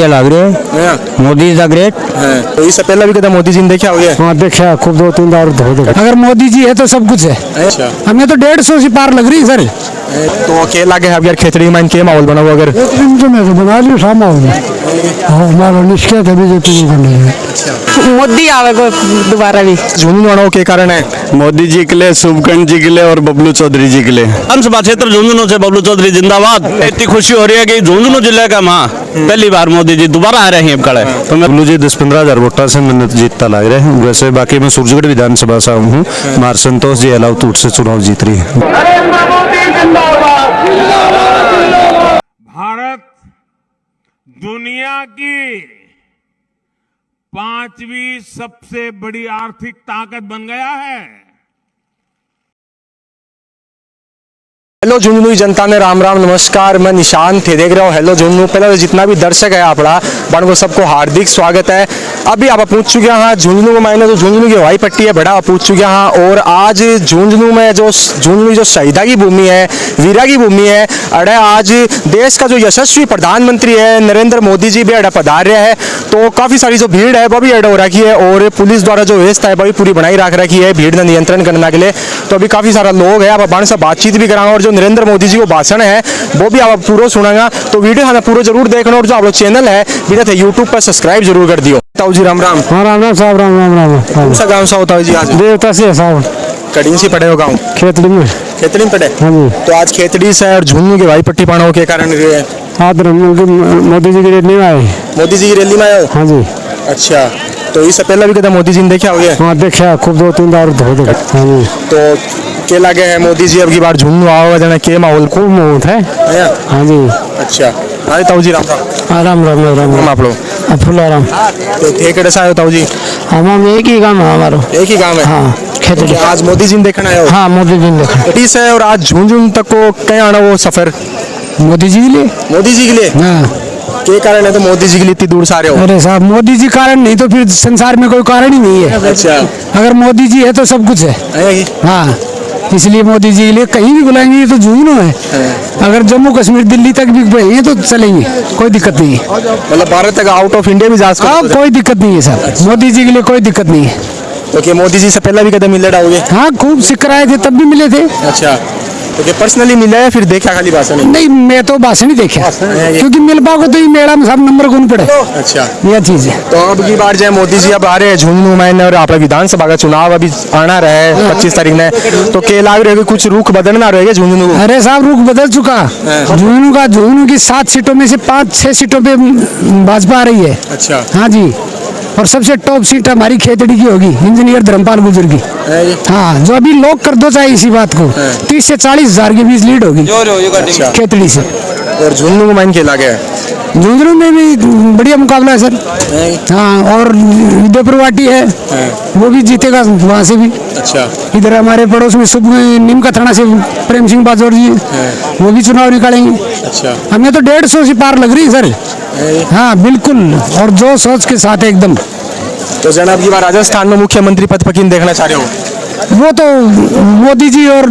क्या लग रहे हैं मोदी इज द ग्रेट। तो इससे पहले भी कहता मोदी जी ने देखा हुआ है। हाँ देखा खूब 2-3 बार अगर मोदी जी है तो सब कुछ है। अच्छा हमें तो 150 से पार लग रही सर। तो अकेला के अब यार खेतड़ी में के माहौल बना हुआ अगर तो मैं तो बना लियो सा माहौल हमारा निश्चय है बीजेपी को करने है। मोदी आवेगा दोबारा भी। झुंझुनू आना के कारण है मोदी जी के लिए, शुभकंठ जी के लिए और बबलू चौधरी जी के लिए। विधानसभा क्षेत्र झुंझुनू से बबलू चौधरी जिंदाबाद। इतनी खुशी हो रही है कि झुंझुनू जिले का मां पहली बार मोदी जी दोबारा आ रहे हैं कड़े। तो बबलू जी 10-15 हजार वोटा से मैंने जीतता लग रहे हैं। वैसे बाकी मैं सूरजगढ़ विधानसभा से हूँ। मार संतोष जी अलाव टूट से चुनाव जीत रही है। भारत दुनिया की 5वीं सबसे बड़ी आर्थिक ताकत बन गया है। हेलो झुंझुनू जनता ने राम राम नमस्कार। मैं निशान थे देख रहे हो हेलो झुंझुनू। पहले तो जितना भी दर्शक है आपड़ा बन को सबको हार्दिक स्वागत है। अभी आप पूछ चुके हैं झुंझुनू को मायने तो झुंझुनू की हवाई पट्टी है बड़ा पूछ चुके हैं। और आज झुंझुनू में जो झुंझुनू जो शहीदा की भूमि है, वीरा की भूमि है, अड़े आज देश का जो यशस्वी प्रधानमंत्री है नरेंद्र मोदी जी भी अड़ा पधार रहे हैं। तो काफी सारी जो भीड़ है वो भी अड़ा हो रखी है और पुलिस द्वारा जो व्यवस्था है वो भी पूरी बनाई रख रखी है भीड़ ने नियंत्रण करने के लिए। तो अभी काफी सारा लोग है आप बाण से बातचीत भी करांगा और जो नरेंद्र मोदी जी को भाषण है वो भी आप पूरा सुनागा। तो वीडियो हमें पूरा जरूर देखना और जो आप लोग चैनल है बिना थे यूट्यूब पर सब्सक्राइब जरूर कर दियो। ताऊ जी राम राम। हाँ राम राम साहब राम राम राम। कौन सा गाँव सा होता है जी आज? देवता से साहब कड़ीन से पड़े हो गाँव खेतड़ी में। खेतड़ी में पड़े। हाँ जी। तो आज खेतड़ी से और झुंझुनू की हवाई पट्टी पाना के कारण आज मोदी जी की रैली में आए। मोदी जी की रैली में आए। हाँ जी। अच्छा तो इससे पहले भी कहता मोदी जी ने देखा हुआ है। हाँ देखा खूब 2-3 बार। हाँ जी। तो के लगे हैं मोदी जी अब की बार झुंझुनू आओगे जाना के माहौल खूब माहौल है। हाँ जी। अच्छा अरे ताऊ जी राम राम। राम राम राम राम आप लोग फुलाराम। तो थे कड़े से आयो ताऊ जी? हम एक ही काम है हमारा। एक ही काम है। हाँ खेतड़ी। आज मोदी जी ने देखना है। हाँ मोदी जी ने देखा। खेतड़ी से और आज झुंझुनू तक को कहीं आना वो सफर मोदी जी के लिए। मोदी जी के लिए हाँ के कारण है तो मोदी जी के लिए इतनी दूर से आ रहे हो? अरे साहब मोदी जी कारण नहीं तो फिर संसार में कोई कारण ही नहीं है। अच्छा अगर मोदी जी है तो सब कुछ है। हाँ इसलिए मोदी जी के लिए कहीं भी बुलाएंगे ये तो झुंझुनू है। अगर जम्मू कश्मीर दिल्ली तक भी बुलाएंगे तो चलेंगे कोई दिक्कत नहीं है। मतलब भारत तक आउट ऑफ इंडिया भी जा सकते हाँ कोई दिक्कत नहीं है सर। मोदी जी के लिए कोई दिक्कत नहीं है। तो क्या मोदी जी से पहले भी कदम मिले डालोगे? हाँ खूब सिक्कर आए थे तब भी मिले थे। अच्छा तो क्या पर्सनली मिला है फिर देखा खाली भाषण? नहीं मैं तो भाषण ही देखा क्योंकि मिल पाओ तो ये मेरा में सब नंबर कौन पड़े। अच्छा यह चीज है। तो अब की बार जाए मोदी जी अब आ रहे हैं झुंझुनू में और आप विधानसभा का चुनाव अभी आना रहे 25 तारीख में। तो के लाग रहे कुछ रुख बदलना रहेगा झुंझुनू को? अरे साहब रुख बदल चुका। झुंझुनू की 7 सीटों में से 5-6 सीटों पे भाजपा आ रही है। अच्छा हाँ जी। और सबसे टॉप सीट हमारी खेतड़ी की होगी इंजीनियर धर्मपाल गुजर की। हाँ जो अभी लोग कर दो चाहे इसी बात को 30 से 40 हजार के बीच लीड होगी खेतड़ी से। और झुंझुनू को माइन खेला गया? झुंझुनू में भी बढ़िया मुकाबला है सर। हाँ और विद्यापुर वाटी है वो भी जीतेगा वहाँ से भी। अच्छा इधर हमारे पड़ोस में नीम का थाना से प्रेम सिंह बाजौर जी वो भी चुनाव निकालेंगे। अच्छा हमें तो 150 से पार लग रही है सर। हाँ बिल्कुल और जो सोच के साथ एकदम। तो जनाब की बार राजस्थान में मुख्यमंत्री पद पर किन देखना चाह रहे हो? वो तो मोदी जी और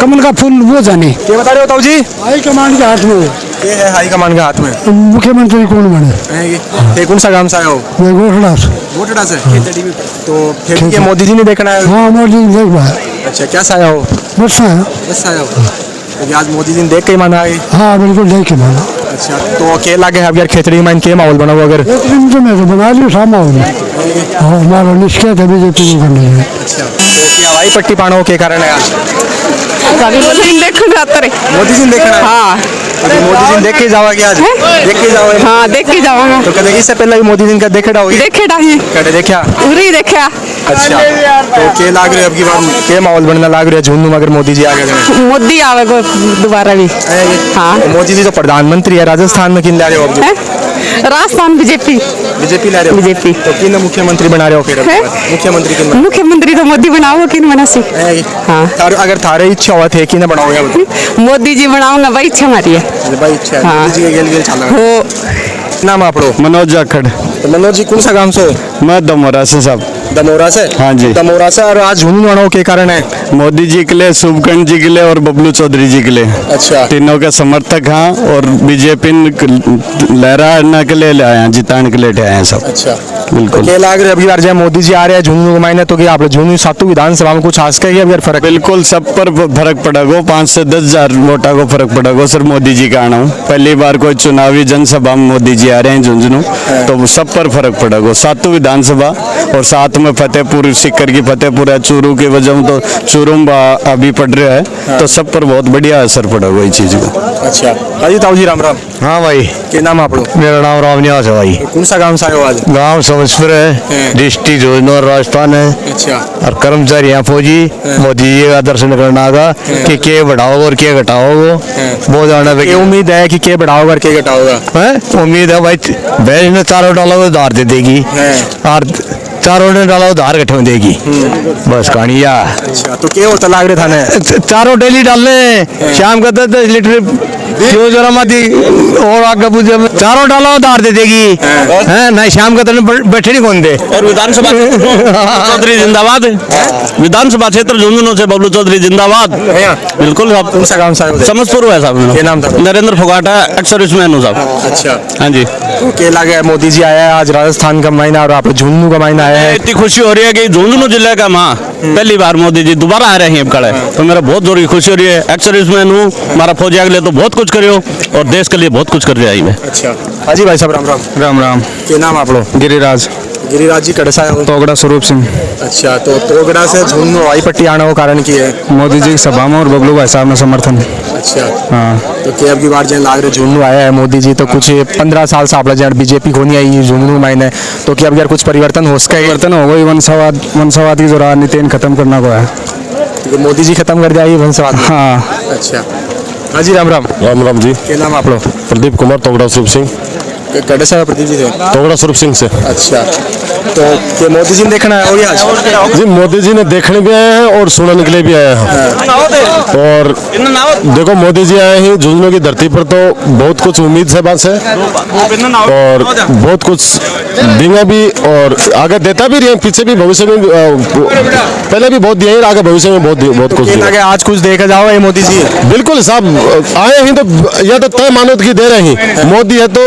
कमल का फूल वो जाने। क्या बता रहे हो ताऊ जी? हाई कमान के हाथ में ये है हाई कमान के हाथ में। मुख्यमंत्री कौन बने? कौन सा गांव से आए हो? गोठड़ा से। तो फिर ये मोदी जी ने देखना है? हाँ मोदी जी देख पाए। अच्छा क्या से आया हो? बस आया हो। तो आज मोदी जी ने देख के ही माना है? हाँ बिल्कुल देख के माना। अच्छा तो अकेला के अब यार खेतड़ी में के माहौल बना हुआ अगर तो मैं तो बना लियो सा माहौल हमारा निश्चय है बीजेपी को करने है। अच्छा तो हवाई पट्टी पाना के कारण है आज? मोदी जी देखो जाता रे। मोदी जी ने देखना है? हाँ तो मोदी जी ने देख के जाओगे आज? देख के जाओगे? हाँ देख के जाऊंगा। तो कदे इससे पहले भी मोदी जी का देखे डाओगे? देखे डाही कदे देखा? उरी देखा। अच्छा तो के लाग रहे अब की बार के माहौल बनना लाग रहा है झुंझुनू अगर मोदी जी आ गए? मोदी आवेगा दोबारा भी। हाँ तो मोदी जी जो प्रधानमंत्री है राजस्थान में किन ला रहे हो? राजस्थान बीजेपी ला रहे हो? बीजेपी। तो किन मुख्यमंत्री बना रहे हो फिर? मुख्यमंत्री किन? मुख्यमंत्री तो मोदी बनाओगे किन बना सी। हाँ अगर थारे इच्छा हुआ थे किन बनाओगे? मोदी जी बनाऊंगा भाई इच्छा हमारी है। भाई इच्छा है हाँ। मोदी जी के गेल चला हो नाम आपको? मनोज जाखड़। तो मनोज जी कौन सा गांव से हो? मैं दमोरा से साहब। दमोरा से? हाँ जी। दमोरा से। और आज झुंझुनू आना के कारण है? मोदी जी के लिए, शुभकर्ण जी के लिए और बबलू चौधरी जी के लिए। अच्छा। तीनों के समर्थक हैं और बीजेपी लहराने के लिए आए हैं, जिताने के लिए आए हैं सब। अच्छा, बिल्कुल। क्या लग रहा है अभी बार जब मोदी जी आ रहे हैं झुंझुनू को मायने, तो क्या आप झुंझुनू सातों विधानसभा में कुछ आस करिए अभी फर्क? बिल्कुल सब पर फर्क पड़ेगा, 5 से 10 हजार वोटा को फर्क पड़ेगा सर। मोदी जी का आना हूँ, पहली बार कोई चुनावी जनसभा में मोदी जी आ रहे हैं झुंझुनू, तो सब पर फर्क पड़ेगा। सातों विधानसभा और साथ में फतेहपुर, सिक्कर की फतेहपुर है, चूरू की वजह तो चूरू में अभी पड़ रहा है, तो सब पर बहुत बढ़िया असर पड़ेगा इस चीज का। अच्छा। हाँ जी, ताऊ जी राम राम। हाँ भाई, क्या नाम आप लोग? मेरा नाम रामनिवास है भाई। कौन सा गांव से आए हो आज? गाँव समस्पुर है, डिस्ट्रिक्ट झुंझुनू और राजस्थान है। अच्छा। और कर्मचारी यहाँ फौजी मोदी जी का दर्शन करना आगा कि क्या बढ़ाओगे और क्या घटाओगे, वो जाना क्या उम्मीद है कि क्या बढ़ाओगा और क्या घटाओगा? है। उम्मीद है भाई, भैंस ने चारों डाला उधार दे देगी और चारों ने डाला उधार घटे में देगी, बस कहानी या। अच्छा, तो क्या होता लग रहा था ने? चारों डेली डालने, शाम का 10 लीटर क्यों जरा मत और आगे पूछे, चारों डाला उधार दे देगी है ना, शाम का तो बैठे नहीं कौन दे। और विधानसभा चौधरी जिंदाबाद। विधानसभा क्षेत्र झुंझुनू से बबलू चौधरी जिंदाबाद। बिल्कुल साहब। कौन सा गांव से आए हो? समझपुर है साहब। क्या नाम था? नरेंद्र फोगाटा, एक्स सर्विसमैन हूँ साहब। अच्छा। हाँ जी। तो क्या लगा है मोदी जी आया है आज राजस्थान का महीना और आप झुंझुनू का महीना आया है? इतनी खुशी हो रही है कि झुंझुनू जिले का माँ पहली बार मोदी जी दोबारा आ रहे हैं कड़े, तो मेरा बहुत जोरी खुशी हो रही है। एक्स सर्विसमैन हूँ, हमारा फौजिया के लिए तो बहुत कुछ करियो और देश के लिए बहुत कुछ कर रही है। अच्छा। हाँ जी भाई साहब राम राम। राम राम। क्या नाम आप लोग? गिरिराज। गिरिराज जी कड़सा है? तोगड़ा स्वरूप सिंह। अच्छा, तो तोगड़ा से झुंझुनू हवाई पट्टी आने का कारण की है? मोदी जी की सभा में और बबलू भाई साहब ने समर्थन। अच्छा। हाँ। तो क्या अब की बार जन लाग रहे झुंझुनू आया है मोदी जी, तो कुछ 15 साल से आप जन बीजेपी को नहीं आई झुंझुनू मायने, तो क्या अब यार कुछ परिवर्तन हो सके? परिवर्तन हो गई, वंशवाद की जो राजनीति इन खत्म करना को है। तो मोदी जी खत्म कर जाएगी वंशवाद? हाँ। अच्छा। हाँ जी राम राम। राम राम जी। क्या नाम आप लोग? प्रदीप कुमार, तोगड़ा स्वरूप सिंह। कड़े से प्रदीप जी थे? तोगड़ा स्वरूप सिंह से। अच्छा, तो क्या मोदी जी ने देखना है और आज? जी मोदी जी ने देखने भी आए हैं और सुनने के लिए भी आए हैं। और देखो मोदी जी आए हैं झुंझुनू की धरती पर, तो बहुत कुछ उम्मीद से बस है और बहुत कुछ देंगे भी और आगे देता भी रहे, पीछे भी भविष्य में पहले भी बहुत दिए हैं, आगे भविष्य में बहुत कुछ देगा। आज कुछ देखा जाओ ये मोदी जी? बिल्कुल साहब आए हैं तो या तो तय मानव की दे रहे हैं, मोदी है तो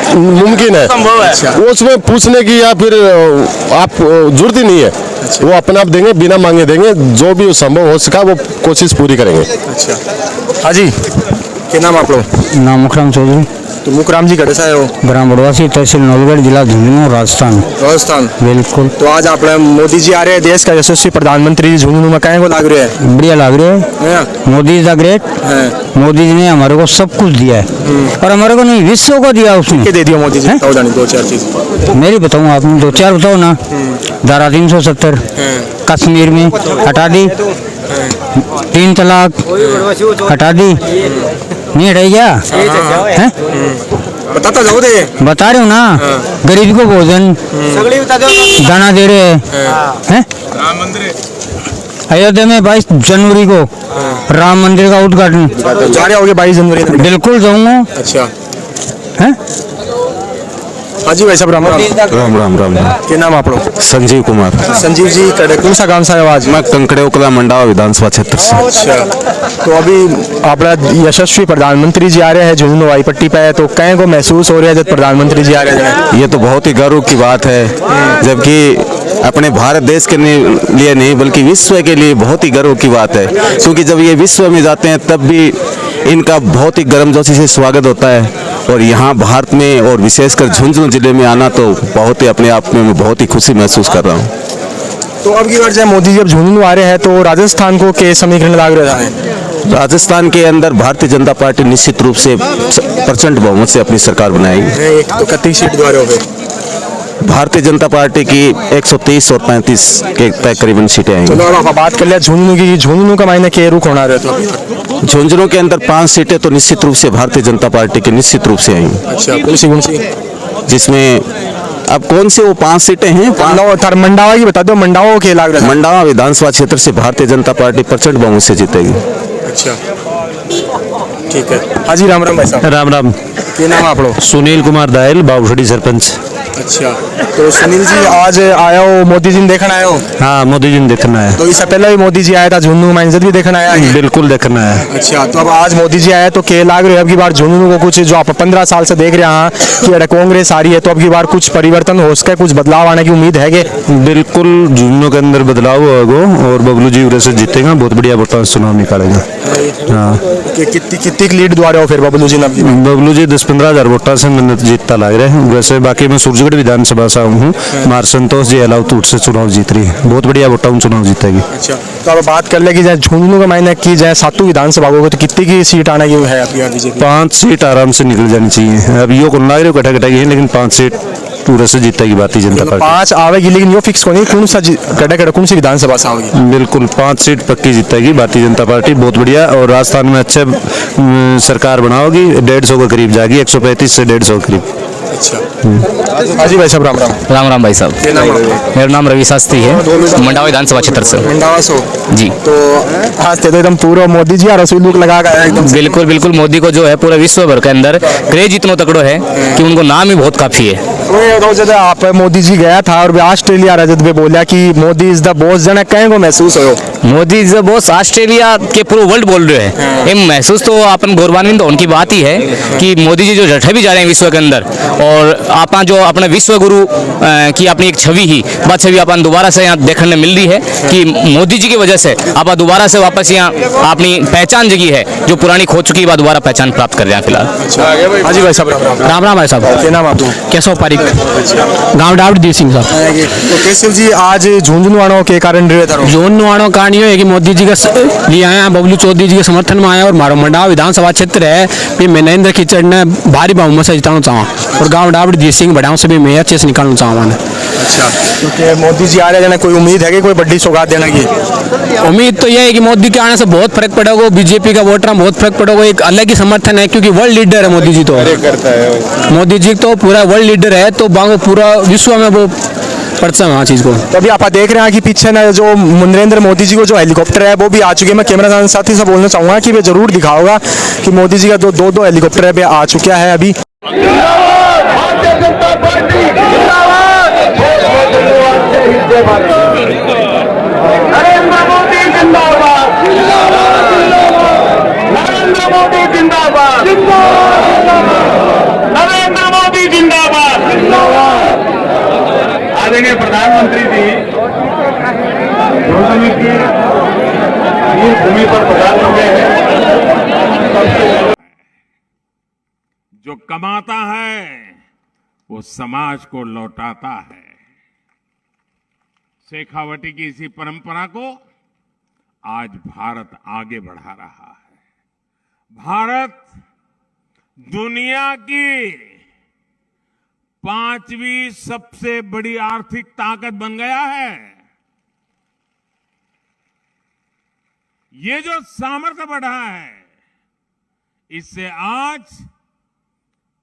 मुमकिन है। वो उसमें पूछने की या फिर आप जरूरत ही नहीं है, वो अपने आप देंगे, बिना मांगे देंगे, जो भी संभव हो सका वो कोशिश पूरी करेंगे। अच्छा। हाँ जी, क्या नाम आप लोग? नाम मुखराम चौधरी। तो मुखराम जी कड़े से आए हो? ग्राम बड़वासी, तहसील नौलगढ़, जिला झुंझुनू, राजस्थान। राजस्थान। बिल्कुल। तो आज आप मोदी जी आ रहे हैं, देश का यशस्वी प्रधानमंत्री झुंझुनू में कहें को लाग रहे हैं? बढ़िया लग रहे है। Modi is the great. Modi ji ने हमारे को सब कुछ दिया है और हमारे को नहीं, विश्व को दिया उसने। क्या दे दिया मोदी जी? बताओ जानी 2-4 चीज। मेरी बताऊँ, आप 2-4 बताओ ना। धारा 370 कश्मीर में हटा दी, 3 तलाक हटा दी, नहीं हटाई क्या है? बताता जाओ दे। बता रहे हो ना, गरीब को भोजन दाना दे रहे हैं। अयोध्या में 22 जनवरी को राम मंदिर का उद्घाटन। जा रहे होगे 22 जनवरी? बिल्कुल जाऊंगा। अच्छा है। हाँ जी भाई साहब राम राम। राम राम राम। क्या नाम आप लोग? संजीव कुमार। संजीव जी कौन सा गांव से आए हो आज? मैं कंकड़े उकला मंडावा विधानसभा क्षेत्र से। अच्छा, तो अभी अपना यशस्वी प्रधानमंत्री जी आ रहे हैं झुंझुनू हवाई पट्टी पे, तो कहीं को महसूस हो रहा है जब प्रधानमंत्री जी आ रहे हैं? ये तो बहुत ही गर्व की बात है, जबकि अपने भारत देश के लिए नहीं बल्कि विश्व के लिए बहुत ही गर्व की बात है, क्योंकि जब ये विश्व में जाते हैं तब भी इनका बहुत ही गर्मजोशी से स्वागत होता है और यहाँ भारत में और विशेषकर झुंझुनू जिले में आना तो बहुत ही अपने आप में मैं बहुत ही खुशी महसूस कर रहा हूँ। तो अब की बार जब मोदी जब झुंझुनू आ रहे हैं तो राजस्थान को के समीकरण लाग रहा है? राजस्थान के अंदर भारतीय जनता पार्टी निश्चित रूप से प्रचंड बहुमत से अपनी सरकार बनाएगी। तो कितनी सीट द्वारे हो गए? भारतीय जनता पार्टी की 130 और 35 के तकरीबन सीटें आएंगी। चलो अब आप बात कर लिया झुंझुनू की। झुंझुनू का मायने के रुख होना रहे तो झुंझुनू के अंदर 5 सीटें तो निश्चित रूप से भारतीय जनता पार्टी की निश्चित रूप से आएंगी। अच्छा, कौन सी? जिसमें अब कौन से वो 5 सीटें हैं? मंडावा की बता दो। मंडावा के लाग रहा है? मंडावा विधानसभा क्षेत्र से भारतीय जनता पार्टी प्रचंड बहुमत से जीतेगी। अच्छा, ठीक है। हाँ जी राम राम भाई साहब। राम राम। क्या नाम आप लोग? सुनील कुमार दायल, बाबूसड़ी सरपंच। अच्छा, तो सुनील जी आज आया हो, मोदी जी ने देखना आया हो? हाँ मोदी जी ने देखना है, तो इससे पहले भी मोदी जी आया था झुंझुनू में, जब भी देखना आया है? बिल्कुल देखना है। अच्छा, तो अब आज मोदी जी आए तो के लाग रहे हो अब की बार झुंझुनू को कुछ, जो आप 15 साल से देख रहे हैं कि अरे कांग्रेस आ रही है, तो अब की बार कुछ परिवर्तन हो सके, कुछ बदलाव आने की उम्मीद है? बिल्कुल झुंझुनू के अंदर बदलाव होगा और बबलू जी उरे से जीतेगा, बहुत बढ़िया वोटों से चुनाव निकालेगा। हाँ कितनी लीड द्वारा हो फिर बबलू जी ने? बबलू जी 10-15 हजार वोटर से मैंने जीतता लग रहा है। वैसे बाकी मैं सूरजगढ़ विधानसभा से हूँ, मार संतोष जी अलाउतूट से चुनाव जीत रही है, बहुत बढ़िया वोटों में चुनाव जीतेगी। अच्छा, तो अब बात कर ले कि झुंझुनू के मायने की जाए सातों विधानसभा को, तो कितनी की सीट आने की है आपकी बीजेपी? 5 सीट आराम से निकल जानी चाहिए। अब यो को लग रही कटा कटा है, लेकिन 5 सीट पूरे से जीतेगी भारतीय जनता पार्टी। 5 आवेगी, लेकिन यो फिक्स होनी कौन सा कटा कौन सी विधानसभा से आवेगी? बिल्कुल 5 सीट पक्की जीतेगी भारतीय जनता पार्टी, बहुत बढ़िया। और राजस्थान में अच्छे सरकार बनाओगी, 150 के करीब जाएगी, 135 से 150 के करीब। अच्छा, हाजी भाई साहब राम राम। राम राम भाई साहब, क्या नाम है? मेरा नाम रवि शास्त्री है, मंडावा विधानसभा क्षेत्र से। मंडावा से हो? जी, तो आज तो एकदम पूरा मोदी जी और रसूल लुक लगा कर आया एकदम। बिल्कुल बिल्कुल, मोदी को जो है पूरे विश्व भर के अंदर क्रेज इतना तकड़ो है कि उनको नाम ही बहुत काफी है। रोज आप मोदी जी गया था और ऑस्ट्रेलिया रजत में बोला कि मोदी इज द बॉस, जने कहीं को महसूस हो? Modi is the boss Australia के पूरे वर्ल्ड बोल रहे हैं, ये महसूस तो अपन गौरवान्वित उनकी बात ही है कि मोदी जी जो जठे भी जा रहे हैं विश्व के अंदर, और आपा जो अपने विश्व गुरु की अपनी एक छवि ही बात छवि अपन दोबारा से यहाँ देखने मिल रही है कि मोदी जी की वजह से आप दोबारा से वापस यहाँ अपनी पहचान जगी है, जो पुरानी खो चुकी है दोबारा पहचान प्राप्त कर रहे हैं फिलहाल। हाजी भाई साहब राम राम। राम राम भाई साहब। क्या नाम आपका? केशव पारिक, गांव डावड़ी सिंह साहब। तो केशव जी आज झुंझुनू आने के कारण रहे था? जोन आनो कारण ये है कि मोदी जी का लिए आया, बबलू चौधरी जी के समर्थन में आया, और मारो मंडावा विधानसभा क्षेत्र है भी मैं नरेंद्र खिचड़ ने भारी बहुमत से जिताना चाहूँ, और गांव डावड़ी सिंह बढ़ाओ से भी मैं अच्छे से निकालना चाहूँ। अच्छा, क्योंकि मोदी जी आ रहे हैं, कोई उम्मीद है कि कोई बड़ी सौगात देने की? उम्मीद तो यह है कि मोदी के आने से बहुत फर्क पड़ेगा, बीजेपी का वोटर में बहुत फर्क पड़ेगा, एक अलग ही समर्थन है, क्योंकि वर्ल्ड लीडर है मोदी जी। तो मोदी जी तो पूरा वर्ल्ड लीडर है, तो बांगो पूरा विश्व में वो परचम है चीज को। तो अभी आप देख रहे हैं कि पीछे ना जो नरेंद्र मोदी जी को जो हेलीकॉप्टर है वो भी आ चुके हैं। मैं कैमरा साथी से बोलना चाहूंगा कि वे जरूर दिखाओगा कि मोदी जी का जो दो हेलीकॉप्टर है आ चुका है अभी। नरेंद्र मोदी जिंदाबाद, नरेंद्र मोदी जिंदाबाद, नरेंद्र मोदी जिंदाबाद। आदरणीय प्रधानमंत्री जी इस भूमि पर प्रधान हुए हैं। जो कमाता है वो समाज को लौटाता है। शेखावटी की इसी परंपरा को आज भारत आगे बढ़ा रहा है। भारत दुनिया की 5वीं सबसे बड़ी आर्थिक ताकत बन गया है। ये जो सामर्थ्य बढ़ा है, इससे आज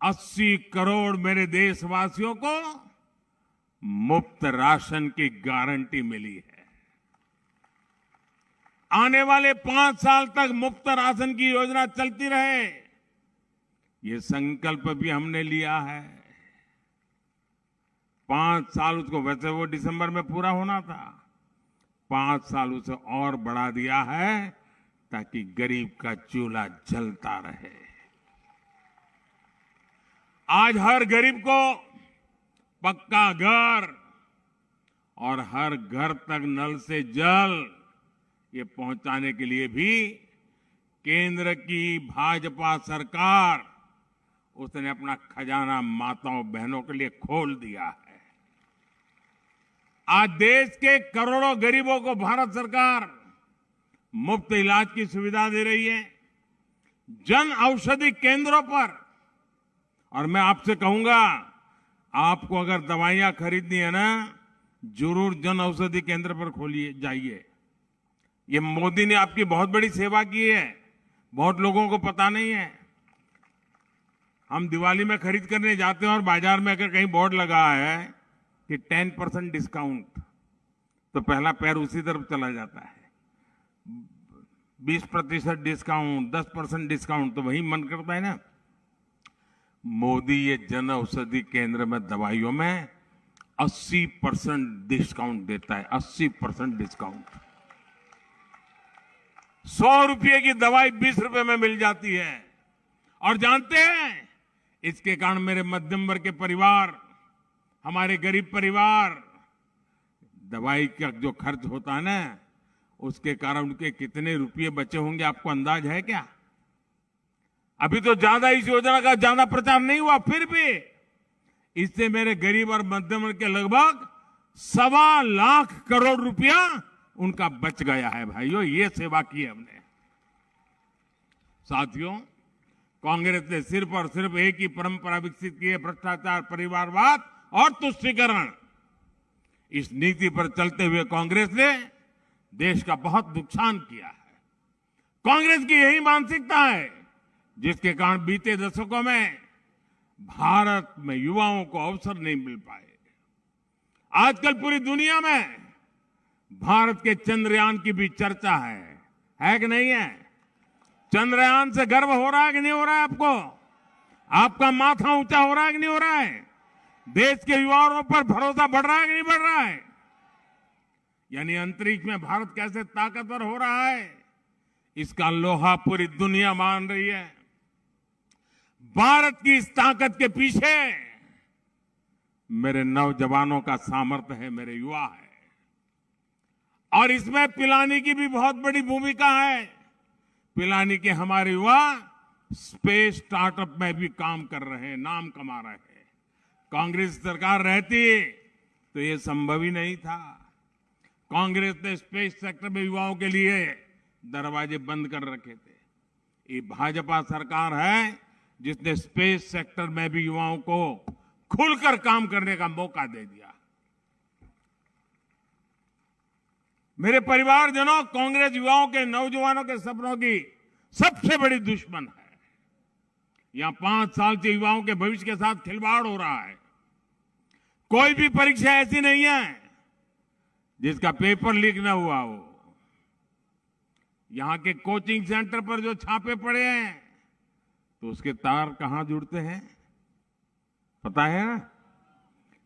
80 करोड़ मेरे देशवासियों को मुफ्त राशन की गारंटी मिली है। आने वाले 5 साल तक मुफ्त राशन की योजना चलती रहे, ये संकल्प भी हमने लिया है। 5 साल उसको, वैसे वो दिसंबर में पूरा होना था, 5 साल उसे और बढ़ा दिया है ताकि गरीब का चूल्हा जलता रहे। आज हर गरीब को पक्का घर और हर घर तक नल से जल ये पहुंचाने के लिए भी केंद्र की भाजपा सरकार, उसने अपना खजाना माताओं बहनों के लिए खोल दिया है। आज देश के करोड़ों गरीबों को भारत सरकार मुफ्त इलाज की सुविधा दे रही है, जन औषधि केंद्रों पर। और मैं आपसे कहूंगा, आपको अगर दवाइयां खरीदनी है ना, जरूर जन औषधि केंद्र पर खोलिए, जाइए। ये मोदी ने आपकी बहुत बड़ी सेवा की है, बहुत लोगों को पता नहीं है। हम दिवाली में खरीद करने जाते हैं और बाजार में अगर कहीं बोर्ड लगा है कि 10% डिस्काउंट, तो पहला पैर उसी तरफ चला जाता है। 20% डिस्काउंट, 10% डिस्काउंट, तो वही मन करता है ना। मोदी ये जन औषधि केंद्र में दवाइयों में 80% डिस्काउंट देता है। 80% डिस्काउंट। 100 रुपये की दवाई 20 रुपए में मिल जाती है। और जानते हैं, इसके कारण मेरे मध्यम वर्ग के परिवार, हमारे गरीब परिवार, दवाई का जो खर्च होता है ना, उसके कारण उनके कितने रुपये बचे होंगे, आपको अंदाज है क्या? अभी तो ज्यादा इस योजना का ज्यादा प्रचार नहीं हुआ, फिर भी इससे मेरे गरीब और मध्यम वर्ग के लगभग 1.25 लाख करोड़ रुपया उनका बच गया है। भाइयों, ये सेवा की है हमने। साथियों, कांग्रेस ने सिर्फ और सिर्फ एक ही परंपरा विकसित की है, भ्रष्टाचार, परिवारवाद और तुष्टीकरण। इस नीति पर चलते हुए कांग्रेस ने देश का बहुत नुकसान किया है। कांग्रेस की यही मानसिकता है जिसके कारण बीते दशकों में भारत में युवाओं को अवसर नहीं मिल पाए। आजकल पूरी दुनिया में भारत के चंद्रयान की भी चर्चा है कि नहीं है? चंद्रयान से गर्व हो रहा है कि नहीं हो रहा है आपको? आपका माथा ऊंचा हो रहा है कि नहीं हो रहा है? देश के युवाओं पर भरोसा बढ़ रहा है कि नहीं बढ़ रहा है? यानी अंतरिक्ष में भारत कैसे ताकतवर हो रहा है, इसका लोहा पूरी दुनिया मान रही है। भारत की इस ताकत के पीछे मेरे नौजवानों का सामर्थ्य है, मेरे युवा है। और इसमें पिलानी की भी बहुत बड़ी भूमिका है। पिलानी के हमारे युवा स्पेस स्टार्टअप में भी काम कर रहे हैं, नाम कमा रहे हैं। कांग्रेस सरकार रहती तो ये संभव ही नहीं था। कांग्रेस ने स्पेस सेक्टर में युवाओं के लिए दरवाजे बंद कर रखे थे। ये भाजपा सरकार है जिसने स्पेस सेक्टर में भी युवाओं को खुलकर काम करने का मौका दे दिया। मेरे परिवारजनों, कांग्रेस युवाओं के, नौजवानों के सपनों की सबसे बड़ी दुश्मन है। यहां 5 साल से युवाओं के भविष्य के साथ खिलवाड़ हो रहा है। कोई भी परीक्षा ऐसी नहीं है जिसका पेपर लीक ना हुआ हो। यहां के कोचिंग सेंटर पर जो छापे पड़े हैं, तो उसके तार कहां जुड़ते हैं पता है ना?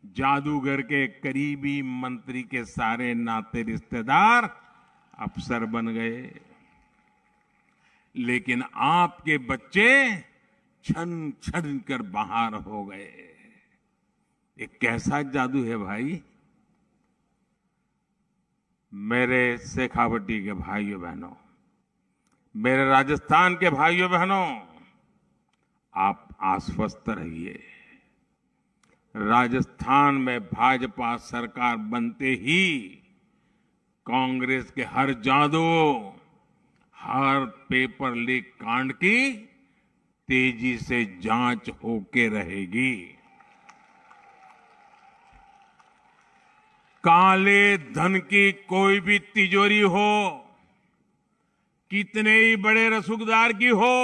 जादूगर के करीबी मंत्री के सारे नाते रिश्तेदार अफसर बन गए। लेकिन आपके बच्चे छन छन कर बाहर हो गए। ये कैसा जादू है भाई? मेरे शेखावटी के भाइयों बहनों, मेरे राजस्थान के भाइयों बहनों, आप आश्वस्त रहिए। राजस्थान में भाजपा सरकार बनते ही कांग्रेस के हर जादू, हर पेपर लीक कांड की तेजी से जांच होके रहेगी। काले धन की कोई भी तिजोरी हो, कितने ही बड़े रसूखदार की हो,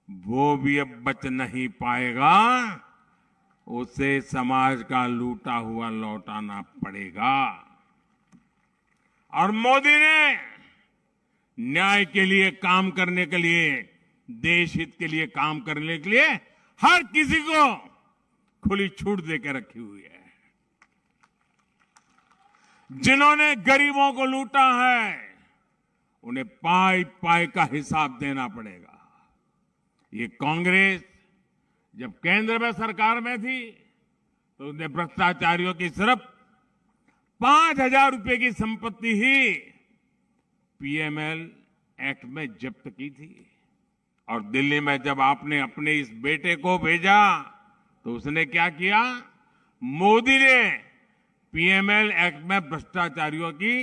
वो भी अब बच नहीं पाएगा। उसे समाज का लूटा हुआ लौटाना पड़ेगा। और मोदी ने न्याय के लिए काम करने के लिए, देश हित के लिए काम करने के लिए हर किसी को खुली छूट देकर रखी हुई है। जिन्होंने गरीबों को लूटा है, उन्हें पाई पाई का हिसाब देना पड़ेगा। ये कांग्रेस जब केंद्र में सरकार में थी तो उसने भ्रष्टाचारियों की सिर्फ 5,000 रुपए की संपत्ति ही पीएमएल एक्ट में जब्त की थी। और दिल्ली में जब आपने अपने इस बेटे को भेजा तो उसने क्या किया? मोदी ने पीएमएल एक्ट में भ्रष्टाचारियों की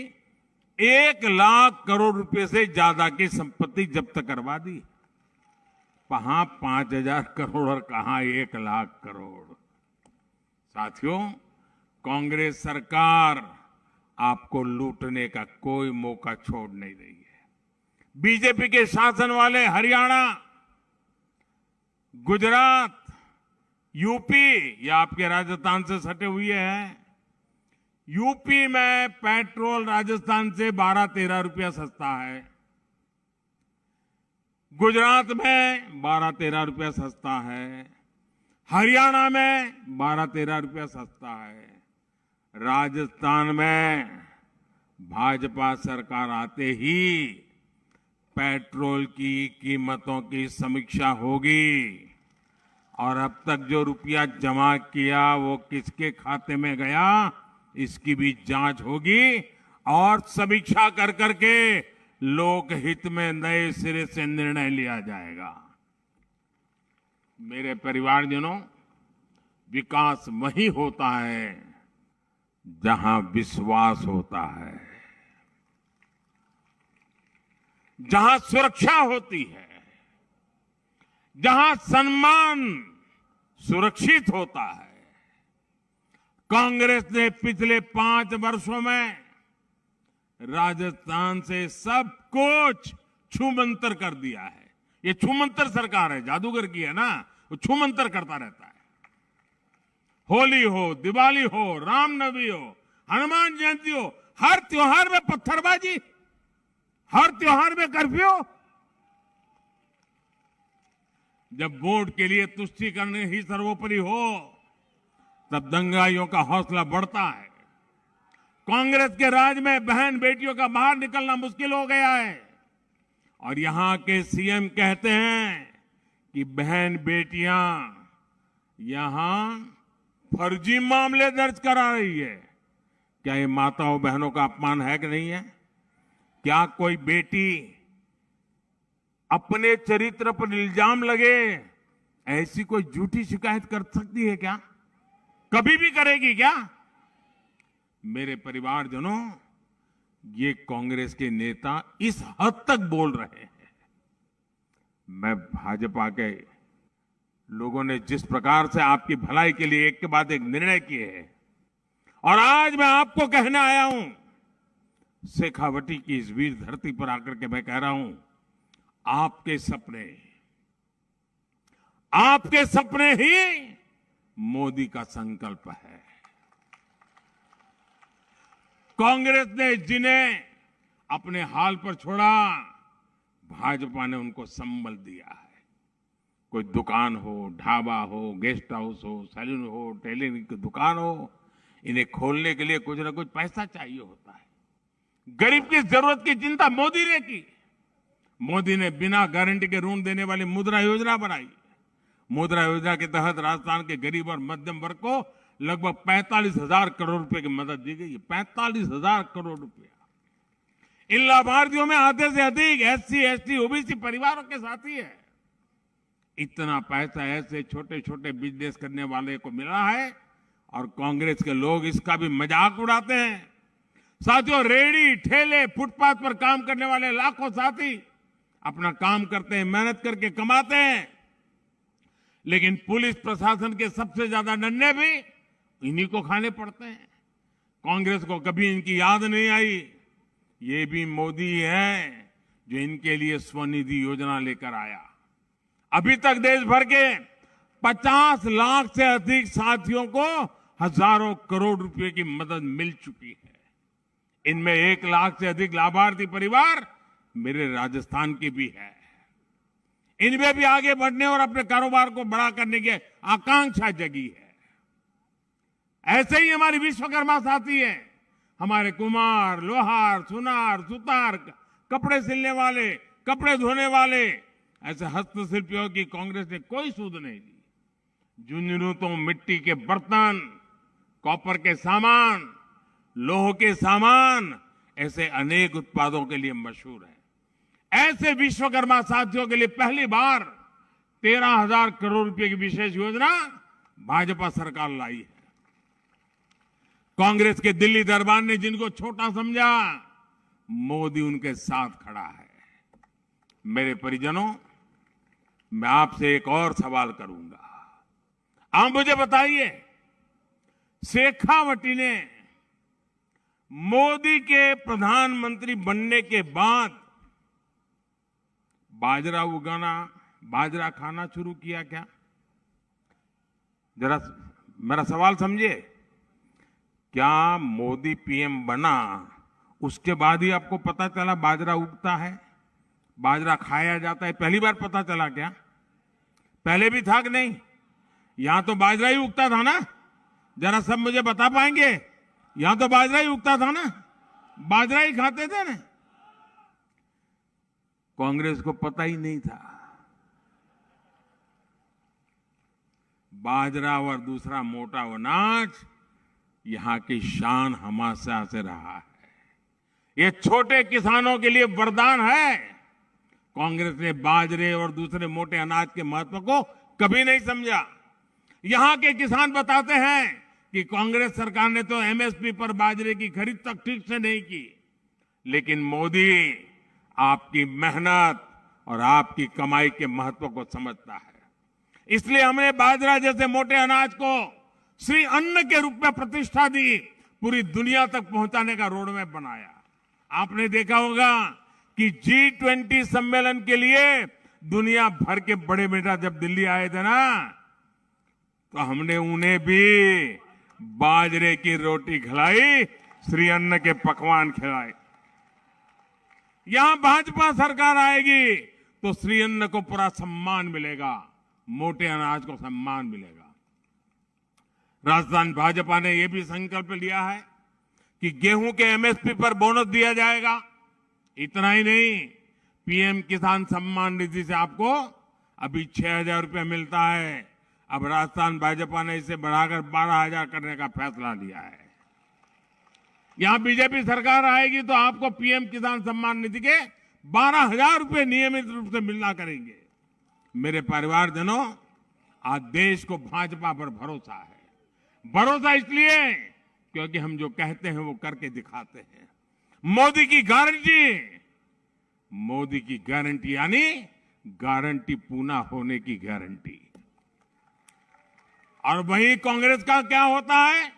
1 लाख करोड़ रुपए से ज्यादा की संपत्ति जब्त करवा दी। कहां 5,000 करोड़ और कहां 1 लाख करोड़। साथियों, कांग्रेस सरकार आपको लूटने का कोई मौका छोड़ नहीं रही है। बीजेपी के शासन वाले हरियाणा, गुजरात, यूपी या आपके राजस्थान से सटे हुए हैं। यूपी में पेट्रोल राजस्थान से 12-13 रुपया सस्ता है। गुजरात में 12-13 रुपया सस्ता है, हरियाणा में 12-13 रुपया सस्ता है, राजस्थान में भाजपा सरकार आते ही पेट्रोल की कीमतों की समीक्षा होगी और अब तक जो रुपया जमा किया वो किसके खाते में गया इसकी भी जांच होगी और समीक्षा कर करके लोकहित में नए सिरे से निर्णय लिया जाएगा। मेरे परिवारजनों, विकास वही होता है जहां विश्वास होता है, जहां सुरक्षा होती है, जहां सम्मान सुरक्षित होता है। कांग्रेस ने पिछले 5 वर्षों में राजस्थान से सब कुछ छूमंतर कर दिया है। ये छूमंतर सरकार है, जादूगर की है ना, वो छूमंतर करता रहता है। होली हो, दिवाली हो, रामनवमी हो, हनुमान जयंती हो, हर त्योहार में पत्थरबाजी, हर त्योहार में कर्फ्यू। जब वोट के लिए तुष्टीकरण ही सर्वोपरि हो तब दंगाइयों का हौसला बढ़ता है। कांग्रेस के राज में बहन बेटियों का बाहर निकलना मुश्किल हो गया है और यहां के सीएम कहते हैं कि बहन बेटियां यहां फर्जी मामले दर्ज करा रही है। क्या ये माताओं बहनों का अपमान है कि नहीं है? क्या कोई बेटी अपने चरित्र पर इल्जाम लगे ऐसी कोई झूठी शिकायत कर सकती है क्या? कभी भी करेगी क्या? मेरे परिवारजनों, ये कांग्रेस के नेता इस हद तक बोल रहे हैं। मैं भाजपा के लोगों ने जिस प्रकार से आपकी भलाई के लिए एक के बाद एक निर्णय किए हैं और आज मैं आपको कहने आया हूं, शेखावटी की इस वीर धरती पर आकर के मैं कह रहा हूं, आपके सपने ही मोदी का संकल्प है। कांग्रेस ने जिन्हें अपने हाल पर छोड़ा, भाजपा ने उनको संबल दिया है। कोई दुकान हो, ढाबा हो, गेस्ट हाउस हो, सैलून हो, टेलरिंग की दुकान हो, इन्हें खोलने के लिए कुछ ना कुछ पैसा चाहिए होता है। गरीब की जरूरत की चिंता मोदी ने की। मोदी ने बिना गारंटी के ऋण देने वाली मुद्रा योजना बनाई। मुद्रा योजना के तहत राजस्थान के गरीब और मध्यम वर्ग को लगभग 45,000 करोड़ रुपए की मदद दी गई है। 45,000 करोड़ रुपया। इन लाभार्थियों में आधे से अधिक एससी, एसटी, ओबीसी परिवारों के साथी है। इतना पैसा ऐसे छोटे छोटे बिजनेस करने वाले को मिला है और कांग्रेस के लोग इसका भी मजाक उड़ाते हैं। साथियों, रेहड़ी, ठेले, फुटपाथ पर काम करने वाले लाखों साथी अपना काम करते हैं, मेहनत करके कमाते हैं, लेकिन पुलिस प्रशासन के सबसे ज्यादा नन्हे भी इन्हीं को खाने पड़ते हैं। कांग्रेस को कभी इनकी याद नहीं आई। ये भी मोदी है जो इनके लिए स्वनिधि योजना लेकर आया। अभी तक देश भर के 50 लाख से अधिक साथियों को हजारों करोड़ रुपए की मदद मिल चुकी है। इनमें 1 लाख से अधिक लाभार्थी परिवार मेरे राजस्थान के भी है। इनमें भी आगे बढ़ने और अपने कारोबार को बड़ा करने की आकांक्षा जगी है। ऐसे ही हमारी विश्वकर्मा साथी है, हमारे कुम्हार, लोहार, सुनार, सुतार, कपड़े सिलने वाले, कपड़े धोने वाले, ऐसे हस्तशिल्पियों की कांग्रेस ने कोई सूद नहीं दी। झुंझुनू तो मिट्टी के बर्तन, कॉपर के सामान, लोह के सामान, ऐसे अनेक उत्पादों के लिए मशहूर है। ऐसे विश्वकर्मा साथियों के लिए पहली बार 13,000 करोड़ रुपए की विशेष योजना भाजपा सरकार लाई है। कांग्रेस के दिल्ली दरबार ने जिनको छोटा समझा, मोदी उनके साथ खड़ा है। मेरे परिजनों, मैं आपसे एक और सवाल करूंगा। आप मुझे बताइए, शेखावटी ने मोदी के प्रधानमंत्री बनने के बाद बाजरा उगाना, बाजरा खाना शुरू किया क्या? जरा मेरा सवाल समझिए। क्या मोदी पीएम बना उसके बाद ही आपको पता चला बाजरा उगता है? बाजरा खाया जाता है, पहली बार पता चला क्या? पहले भी था कि नहीं? यहां तो बाजरा ही उगता था ना? जरा सब मुझे बता पाएंगे? यहां तो बाजरा ही उगता था ना? बाजरा ही खाते थे ना? कांग्रेस को पता ही नहीं था। बाजरा और दूसरा मोटा अनाज यहां की शान हमेशा से रहा है। ये छोटे किसानों के लिए वरदान है। कांग्रेस ने बाजरे और दूसरे मोटे अनाज के महत्व को कभी नहीं समझा। यहां के किसान बताते हैं कि कांग्रेस सरकार ने तो एमएसपी पर बाजरे की खरीद तक ठीक से नहीं की, लेकिन मोदी आपकी मेहनत और आपकी कमाई के महत्व को समझता है। इसलिए हमने बाजरा जैसे मोटे अनाज को श्री अन्न के रूप में प्रतिष्ठा दी, पूरी दुनिया तक पहुंचाने का रोडमैप बनाया। आपने देखा होगा कि G20 सम्मेलन के लिए दुनिया भर के बड़े नेता जब दिल्ली आए थे ना, तो हमने उन्हें भी बाजरे की रोटी खिलाई, श्री अन्न के पकवान खिलाए। यहां भाजपा सरकार आएगी तो श्री अन्न को पूरा सम्मान मिलेगा, मोटे अनाज को सम्मान मिलेगा। राजस्थान भाजपा ने यह भी संकल्प लिया है कि गेहूं के एमएसपी पर बोनस दिया जाएगा। इतना ही नहीं, पीएम किसान सम्मान निधि से आपको अभी 6,000 रुपये मिलता है। अब राजस्थान भाजपा ने इसे बढ़ाकर 12,000 करने का फैसला लिया है। यहां बीजेपी सरकार आएगी तो आपको पीएम किसान सम्मान निधि के 12,000 रुपये नियमित रूप से मिलना करेंगे। मेरे परिवारजनों, आज देश को भाजपा पर भरोसा है। भरोसा इसलिए क्योंकि हम जो कहते हैं वो करके दिखाते हैं। मोदी की गारंटी यानी गारंटी पूरा होने की गारंटी। और वही कांग्रेस का क्या होता है?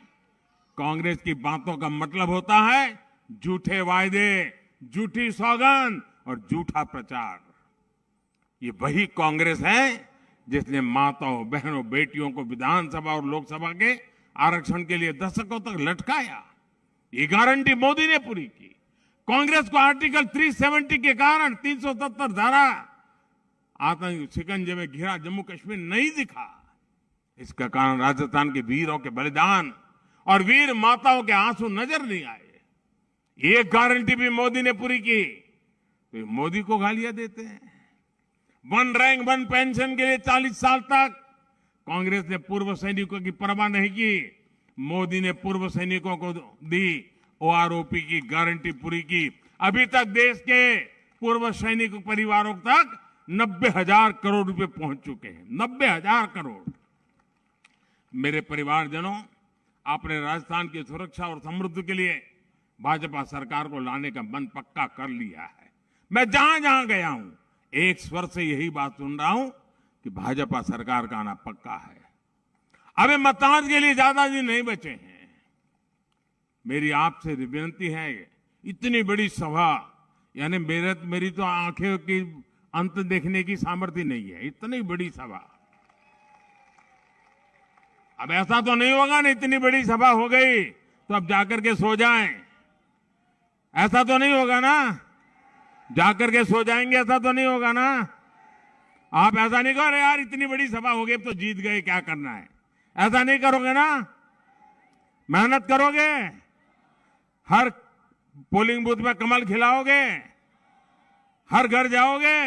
कांग्रेस की बातों का मतलब होता है झूठे वायदे, झूठी सौगंध और झूठा प्रचार। ये वही कांग्रेस है जिसने माताओं, बहनों, बेटियों को विधानसभा और लोकसभा के आरक्षण के लिए दशकों तक लटकाया। ये गारंटी मोदी ने पूरी की। कांग्रेस को आर्टिकल 370 के कारण 370 धारा आतंक शिकंजे में घिरा जम्मू कश्मीर नहीं दिखा। इसका कारण राजस्थान के वीरों के बलिदान और वीर माताओं के आंसू नजर नहीं आए। ये गारंटी भी मोदी ने पूरी की। तो मोदी को गालियां देते हैं। 1 रैंक 1 पेंशन के लिए 40 साल तक कांग्रेस ने पूर्व सैनिकों की परवाह नहीं की। मोदी ने पूर्व सैनिकों को दी ओआरओपी की गारंटी पूरी की। अभी तक देश के पूर्व सैनिक परिवारों तक 90,000 करोड़ रुपए पहुंच चुके हैं। 90,000 करोड़। मेरे परिवारजनों, आपने राजस्थान की सुरक्षा और समृद्धि के लिए भाजपा सरकार को लाने का मन पक्का कर लिया है। मैं जहां जहां गया हूं, एक स्वर से यही बात सुन रहा हूं कि भाजपा सरकार का आना पक्का है। अबे मतदान के लिए ज्यादा दिन नहीं बचे हैं। मेरी आपसे विनती है, इतनी बड़ी सभा, यानी मेरी तो आंखें की अंत देखने की सामर्थ्य नहीं है। इतनी बड़ी सभा, अब ऐसा तो नहीं होगा ना इतनी बड़ी सभा हो गई तो अब जाकर के सो जाएं। ऐसा तो नहीं होगा ना, जाकर के सो जाएंगे, ऐसा तो नहीं होगा ना। आप ऐसा नहीं करो यार इतनी बड़ी सभा हो गई तो जीत गए, क्या करना है, ऐसा नहीं करोगे ना। मेहनत करोगे, हर पोलिंग बूथ में कमल खिलाओगे, हर घर जाओगे।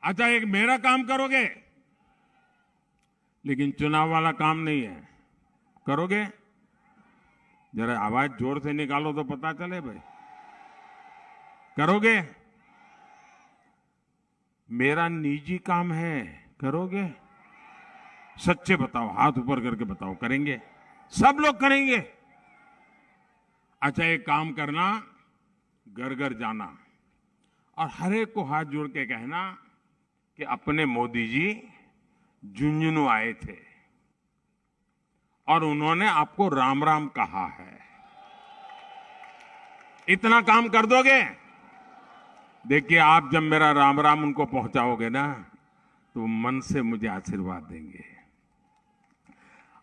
अच्छा, एक मेरा काम करोगे, लेकिन चुनाव वाला काम नहीं है। करोगे? जरा आवाज जोर से निकालो तो पता चले भाई। करोगे? मेरा निजी काम है, करोगे? सच्चे बताओ, हाथ ऊपर करके बताओ, करेंगे? सब लोग करेंगे। अच्छा, एक काम करना, घर घर जाना और हर एक को हाथ जोड़ के कहना कि अपने मोदी जी झुंझुनू आए थे और उन्होंने आपको राम राम कहा है। इतना काम कर दोगे, देखिए आप जब मेरा राम राम उनको पहुंचाओगे ना तो मन से मुझे आशीर्वाद देंगे।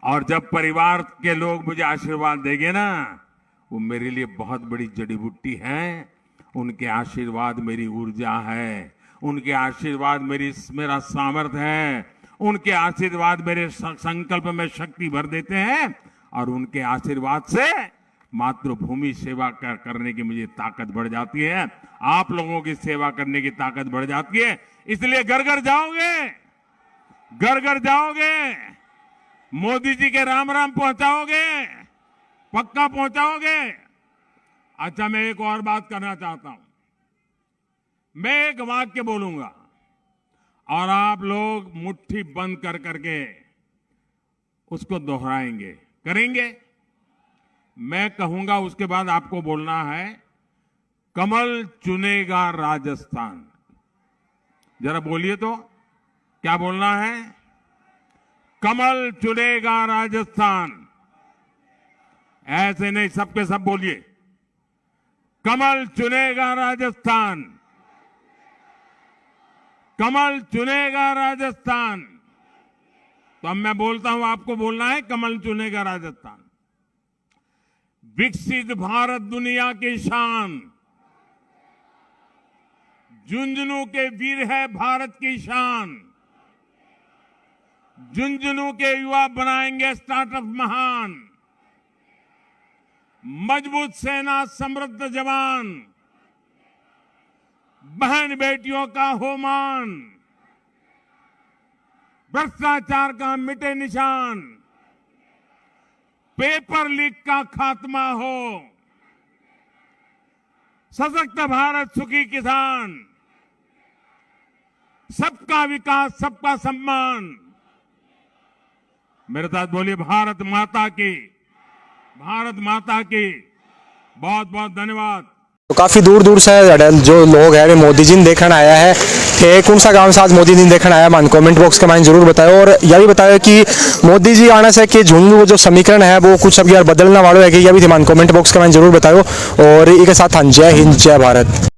और जब परिवार के लोग मुझे आशीर्वाद देंगे ना, वो मेरे लिए बहुत बड़ी जड़ी बूटी है उनके आशीर्वाद मेरी ऊर्जा है, उनके आशीर्वाद मेरा सामर्थ्य है, उनके आशीर्वाद मेरे संकल्प में शक्ति भर देते हैं और उनके आशीर्वाद से मातृभूमि सेवा करने की मुझे ताकत बढ़ जाती है, आप लोगों की सेवा करने की ताकत बढ़ जाती है। इसलिए घर घर जाओगे, घर घर जाओगे, मोदी जी के राम राम पहुंचाओगे, पक्का पहुंचाओगे। अच्छा, मैं एक और बात करना चाहता हूं। मैं एक वाक्य बोलूंगा और आप लोग मुट्ठी बंद कर करके उसको दोहराएंगे, करेंगे। मैं कहूंगा, उसके बाद आपको बोलना है, कमल चुनेगा राजस्थान। जरा बोलिए तो, क्या बोलना है? कमल चुनेगा राजस्थान। ऐसे नहीं, सबके सब बोलिए, कमल चुनेगा राजस्थान, कमल चुनेगा राजस्थान। तो अब मैं बोलता हूं, आपको बोलना है, कमल चुनेगा राजस्थान। विकसित भारत दुनिया की शान, झुंझुनू के वीर है भारत की शान, झुंझुनू के युवा बनाएंगे स्टार्टअप महान, मजबूत सेना समृद्ध जवान, बहन बेटियों का हो मान, भ्रष्टाचार का मिटे निशान, पेपर लीक का खात्मा हो, सशक्त भारत सुखी किसान, सबका विकास सबका सम्मान। मेरे साथ बोलिए, भारत माता की, भारत माता की। बहुत बहुत धन्यवाद। तो काफी दूर दूर से जो लोग हैं मोदी जी ने देखने आया है कि कौन सा गांव से आज मोदी जी ने देखने आया, मान कमेंट बॉक्स के माइन जरूर बताओ। और यह भी बताओ कि मोदी जी आने से कि झुंझुनू जो समीकरण है वो कुछ अब यार बदलना वालों है कि यह भी मान कमेंट बॉक्स के माइन जरूर बताओ। और इसके साथ जय हिंद, जय भारत।